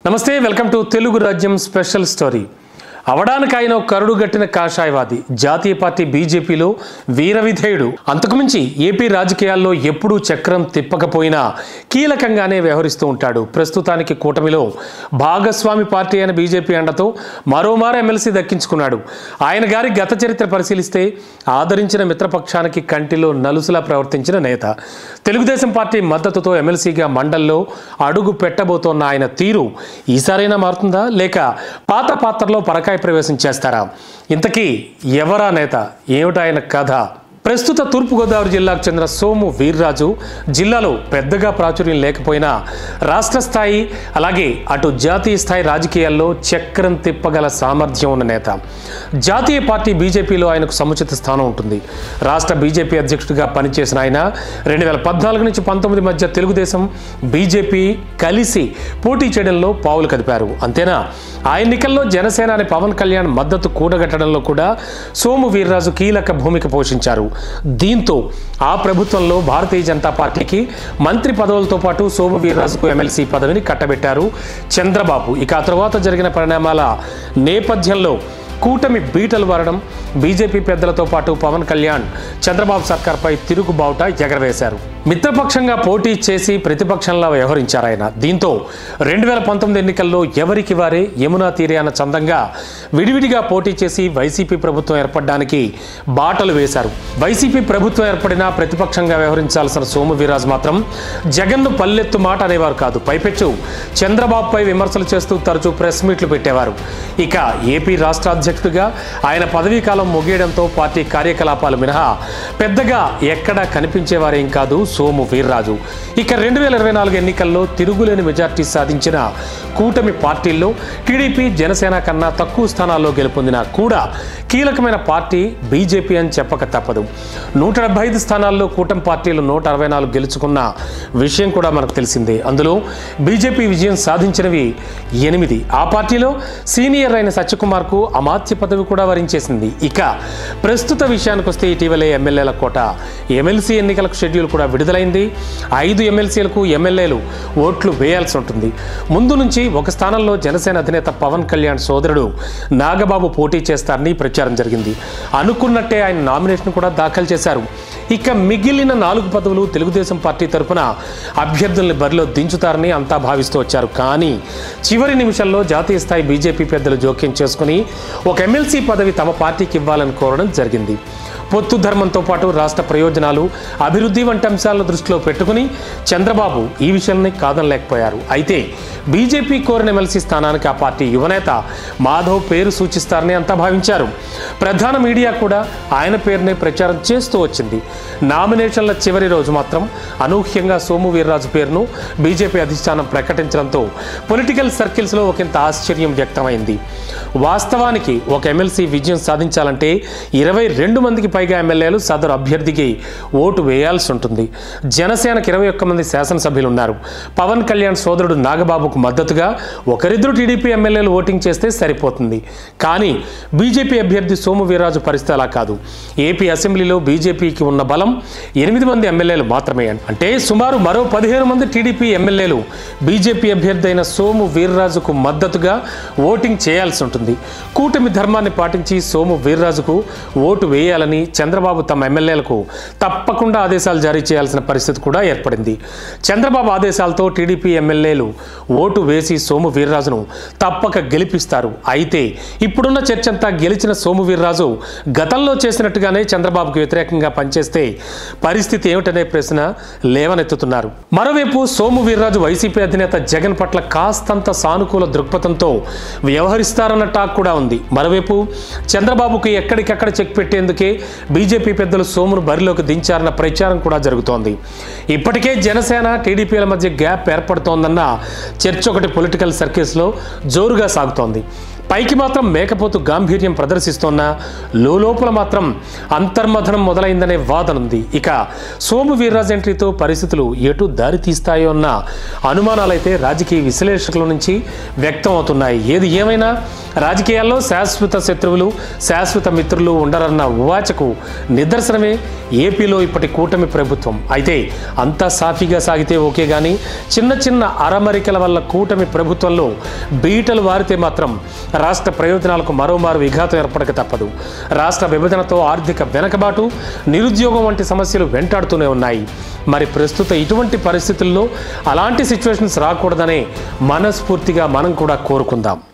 నమస్తే welcome to Telugu రాజ్యం special story. అవడానికి ఆయన కరుడుగట్టిన కాషాయవాది, జాతీయ పార్టీ బీజేపీలో వీరవిధేయుడు. అంతకుమించి ఏపీ రాజకీయాల్లో ఎప్పుడూ చక్రం తిప్పకపోయినా కీలకంగానే వ్యవహరిస్తూ ఉంటాడు. ప్రస్తుతానికి కూటమిలో భాగస్వామి పార్టీ అయిన బీజేపీ అండతో మరోమారు ఎమ్మెల్సీ దక్కించుకున్నాడు. ఆయన గారి గత చరిత్ర పరిశీలిస్తే ఆదరించిన మిత్రపక్షానికి కంటిలో నలుసులా ప్రవర్తించిన నేత. తెలుగుదేశం పార్టీ మద్దతుతో ఎమ్మెల్సీగా మండల్లో అడుగు పెట్టబోతోన్న ఆయన తీరు ఈసారైనా మారుతుందా, లేక పాత పాత్రలో పరకాయ ప్రవేశం చేస్తారా? ఇంతకీ ఎవరా నేత, ఏమిటా ఆయన కథ? ప్రస్తుత తూర్పుగోదావరి జిల్లాకు చెందిన సోము వీర్రాజు జిల్లాలో పెద్దగా ప్రాచుర్యం లేకపోయినా రాష్ట్ర స్థాయి అలాగే అటు జాతీయ స్థాయి రాజకీయాల్లో చక్రం తిప్పగల సామర్థ్యం ఉన్న నేత. జాతీయ పార్టీ బీజేపీలో ఆయనకు సముచిత స్థానం ఉంటుంది. రాష్ట్ర బీజేపీ అధ్యక్షుడిగా పనిచేసిన ఆయన 2014 నుంచి 19 మధ్య తెలుగుదేశం బీజేపీ కలిసి పోటీ చేయడంలో పావులు కదిపారు. అంతేనా, ఆ ఎన్నికల్లో జనసేనాని పవన్ కళ్యాణ్ మద్దతు కూడగట్టడంలో కూడా సోము వీర్రాజు కీలక భూమిక పోషించారు. దీంతో ఆ ప్రభుత్వంలో భారతీయ జనతా పార్టీకి మంత్రి పదవులతో పాటు సోము వీర్రాజుకు ఎమ్మెల్సీ పదవిని కట్టబెట్టారు చంద్రబాబు. ఇక ఆ తర్వాత జరిగిన పరిణామాల నేపథ్యంలో కూటమి బీటలు వారడం, బీజేపీ పెద్దలతో పాటు పవన్ కళ్యాణ్ చంద్రబాబు సర్కార్పై తిరుగుబావుట ఎగరవేశారు. మిత్రపక్షంగా పోటీ చేసి ప్రతిపక్షంలా వ్యవహరించారు ఆయన. దీంతో 2019 ఎన్నికల్లో ఎవరికి వారే యమునా తీరే అన్న చందంగా విడివిడిగా పోటీ చేసి వైసీపీ ప్రభుత్వం ఏర్పడడానికి బాటలు వేశారు. వైసీపీ ప్రభుత్వం ఏర్పడినా ప్రతిపక్షంగా వ్యవహరించాల్సిన సోము వీర్రాజు మాత్రం జగన్ను పల్లెత్తు మాట అనేవారు కాదు. పైపెచ్చు చంద్రబాబుపై విమర్శలు చేస్తూ తరచూ ప్రెస్ మీట్లు పెట్టేవారు. ఇక ఏపీ రాష్ట్ర అధ్యక్షుడిగా ఆయన పదవీ కాలం ముగియడంతో పార్టీ కార్యకలాపాలు మినహా పెద్దగా ఎక్కడా కనిపించేవారేం కాదు సోము వీర్రాజు. ఇక 2024 ఎన్నికల్లో తిరుగులేని మెజార్టీ సాధించిన కూటమి పార్టీల్లో టీడీపీ, జనసేన కన్నా తక్కువ స్థానాల్లో గెలుపొందినా కూడా కీలకమైన పార్టీ బీజేపీ అని చెప్పక తప్పదు. 175 స్థానాల్లో కూటమి పార్టీలు 164 గెలుచుకున్న విషయం కూడా మనకు తెలిసిందే. అందులో బీజేపీ విజయం సాధించినవి 8. ఆ పార్టీలో సీనియర్ అయిన సత్యకుమార్కు అమాత్య పదవి కూడా వరించేసింది. ఇక ప్రస్తుత విషయానికి వస్తే ఇటీవలే ఎమ్మెల్యేల కోట ఎమ్మెల్సీ ఎన్నికలకు షెడ్యూల్ కూడా విడుదలైంది. 5 ఎమ్మెల్సీలకు ఎమ్మెల్యేలు ఓట్లు వేయాల్సి ఉంటుంది. ముందు నుంచి ఒక స్థానంలో జనసేన అధినేత పవన్ కళ్యాణ్ సోదరుడు నాగబాబు పోటీ చేస్తారని ప్రచారం జరిగింది. అనుకున్నట్టే ఆయన నామినేషన్ కూడా దాఖలు చేశారు. ఇక మిగిలిన 4 పదవులు తెలుగుదేశం పార్టీ తరఫున అభ్యర్థుల్ని బరిలో దించుతారని అంతా భావిస్తూ వచ్చారు. కానీ చివరి నిమిషంలో జాతీయ స్థాయి బీజేపీ పెద్దలు జోక్యం చేసుకుని ఒక ఎమ్మెల్సీ పదవి తమ పార్టీకి ఇవ్వాలని కోరడం జరిగింది. పొత్తు ధర్మంతో పాటు రాష్ట్ర ప్రయోజనాలు, అభివృద్ధి వంటి అంశాలను దృష్టిలో పెట్టుకుని చంద్రబాబు ఈ విషయాన్ని కాదనలేకపోయారు. అయితే బీజేపీ కోరిన ఎమ్మెల్సీ స్థానానికి ఆ పార్టీ యువనేత మాధవ్ పేరు సూచిస్తారని అంతా భావించారు. ప్రధాన మీడియా కూడా ఆయన పేరునే ప్రచారం చేస్తూ వచ్చింది. నామినేషన్ల చివరి రోజు మాత్రం అనూహ్యంగా సోము వీర్రాజు పేరును బీజేపీ అధిష్టానం ప్రకటించడంతో పొలిటికల్ సర్కిల్స్లో ఒకంత ఆశ్చర్యం వ్యక్తమైంది. వాస్తవానికి ఒక ఎమ్మెల్సీ విజయం సాధించాలంటే 22 మందికి పైగా ఎమ్మెల్యేలు సదరు అభ్యర్థికి ఓటు వేయాల్సి ఉంటుంది. జనసేనకు 21 మంది శాసనసభ్యులు ఉన్నారు. పవన్ కళ్యాణ్ సోదరుడు నాగబాబుకు మద్దతుగా ఒకరిద్దరు టీడీపీ ఎమ్మెల్యేలు ఓటింగ్ చేస్తే సరిపోతుంది. కానీ బీజేపీ అభ్యర్థి సోము వీర్రాజు పరిస్థితి అలా కాదు. ఏపీ అసెంబ్లీలో బీజేపీకి ఉన్న బలం 8 మంది ఎమ్మెల్యేలు మాత్రమే. అంటే సుమారు మరో 15 మంది టీడీపీ ఎమ్మెల్యేలు బీజేపీ అభ్యర్థి అయిన సోము వీర్రాజుకు మద్దతుగా ఓటింగ్ చేయాల్సి ఉంటుంది. కూటమి ధర్మాన్ని పాటించి సోము వీర్రాజుకు ఓటు వేయాలని చంద్రబాబు తమ ఎమ్మెల్యేలకు తప్పకుండా ఆదేశాలు జారీ చేయాల్సిన పరిస్థితి కూడా ఏర్పడింది. చంద్రబాబు ఆదేశాలతో టీడీపీ ఎమ్మెల్యేలు ఓటు వేసి సోము వీర్రాజును తప్పక గెలిపిస్తారు. అయితే ఇప్పుడున్న చర్చంతా గెలిచిన సోము వీర్రాజు గతంలో చేసినట్టుగానే చంద్రబాబుకు వ్యతిరేకంగా పనిచేస్తే పరిస్థితి ఏమిటనే ప్రశ్న లేవనెత్తుతున్నారు. మరోవైపు సోము వీర్రాజు వైసీపీ అధినేత జగన్ పట్ల కాస్తంత సానుకూల దృక్పథంతో వ్యవహరిస్తారన్న టాక్ కూడా ఉంది. మరోవైపు చంద్రబాబుకు ఎక్కడికక్కడ చెక్ పెట్టేందుకే బీజేపీ పెద్దలు సోమును బరిలోకి దించారన్న ప్రచారం కూడా జరుగుతోంది. ఇప్పటికే జనసేన, టీడీపీల మధ్య గ్యాప్ ఏర్పడుతోందన్న చర్చ ఒకటి పొలిటికల్ సర్కిల్స్లో జోరుగా సాగుతోంది. పైకి మాత్రం మేకపోతు గాంభీర్యం ప్రదర్శిస్తోన్న లోపల మాత్రం అంతర్మథనం మొదలైందనే వాదనుంది. ఇక సోము వీర్రాజు ఎంట్రీతో పరిస్థితులు ఎటు దారి తీస్తాయో అన్న అనుమానాలైతే రాజకీయ విశ్లేషకుల నుంచి వ్యక్తం అవుతున్నాయి. ఏది ఏమైనా రాజకీయాల్లో శాశ్వత శత్రువులు శాశ్వత మిత్రులు ఉండరన్న ఉవాచకు నిదర్శనమే ఏపీలో ఇప్పటి కూటమి ప్రభుత్వం. అయితే అంతా సాఫీగా సాగితే ఓకే కానీ చిన్న చిన్న అరమరికల వల్ల కూటమి ప్రభుత్వంలో బీటలు వారితే మాత్రం రాష్ట్ర ప్రయోజనాలకు మరోమారు విఘాతం ఏర్పడక తప్పదు. రాష్ట్ర విభజనతో ఆర్థిక వెనకబాటు, నిరుద్యోగం వంటి సమస్యలు వెంటాడుతూనే ఉన్నాయి. మరి ప్రస్తుత ఇటువంటి పరిస్థితుల్లో అలాంటి సిచ్యువేషన్స్ రాకూడదనే మనస్ఫూర్తిగా మనం కూడా కోరుకుందాం.